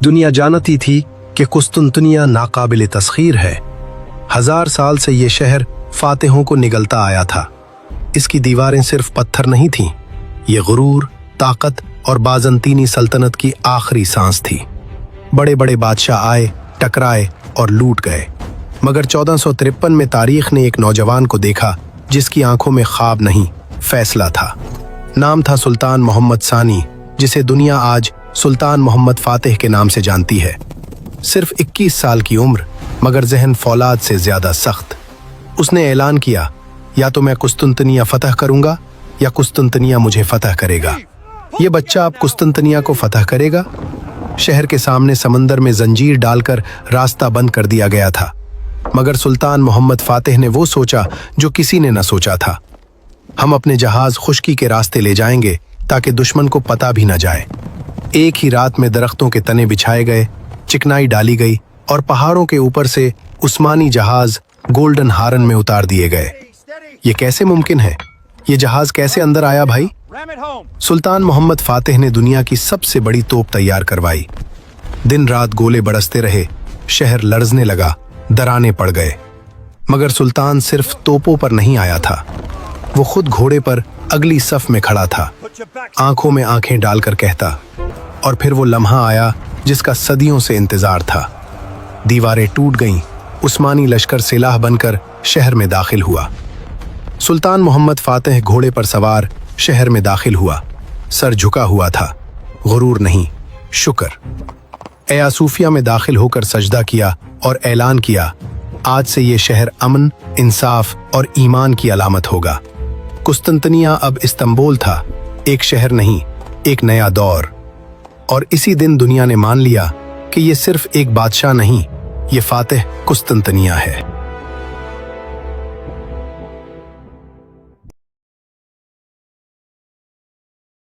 दुनिया जानती थी कि कुस्तुनतनिया नाकाबिल तस्खीर है। 1000 साल से ये शहर फातिहों को निगलता आया था। इसकी दीवारें सिर्फ पत्थर नहीं थीं, ये गुरूर, ताकत और बाज़ंतीनी सल्तनत की आखिरी सांस थी। बड़े बड़े बादशाह आए, टकराए और लूट गए, मगर 1453 में तारीख ने एक नौजवान को देखा जिसकी आंखों में ख्वाब नहीं, फैसला था। नाम था सुल्तान मोहम्मद सानी, जिसे दुनिया आज सुल्तान मोहम्मद फातिह के नाम से जानती है। सिर्फ 21 साल की उम्र, मगर जहन फौलाद से ज्यादा सख्त। उसने ऐलान किया, या तो मैं कुस्तुनतनिया फतह करूंगा या कुस्तुनतनिया मुझे फतह करेगा। ये बच्चा अब कुस्तुनतनिया को फतह करेगा। शहर के सामने समंदर में जंजीर डालकर रास्ता बंद कर दिया गया था, मगर सुल्तान मोहम्मद फातिह ने वो सोचा जो किसी ने न सोचा था। हम अपने जहाज खुश्की के रास्ते ले जाएंगे ताकि दुश्मन को पता भी न जाए। एक ही रात में दरख्तों के तने बिछाए गए, चिकनाई डाली गई और पहाड़ों के ऊपर से उस्मानी जहाज गोल्डन हारन में उतार दिए गए। ये कैसे मुमकिन है? ये जहाज कैसे अंदर आया भाई? सुल्तान मोहम्मद फातिह ने दुनिया की सबसे बड़ी तोप तैयार करवाई। दिन रात गोले बरसते रहे, शहर लर्जने लगा, दराने पड़ गए। मगर सुल्तान सिर्फ तोपों पर नहीं आया था, वो खुद घोड़े पर अगली सफ में खड़ा था, आंखों में आंखें डालकर कहता। और फिर वो लम्हा आया जिसका सदियों से इंतजार था। दीवारें टूट गईं, उस्मानी लश्कर सिलाह बनकर शहर में दाखिल हुआ। सुल्तान मोहम्मद फातिह घोड़े पर सवार शहर में दाखिल हुआ। सर झुका हुआ था, गुरूर नहीं, शुक्र। एया सूफिया में दाखिल होकर सजदा किया और ऐलान किया, आज से ये शहर अमन, इंसाफ और ईमान की अलामत होगा। कुस्तुनतनिया अब इस्तांबुल था, एक शहर नहीं, एक नया दौर। और इसी दिन दुनिया ने मान लिया कि ये सिर्फ एक बादशाह नहीं, ये फातिह कुस्तुनतनिया है।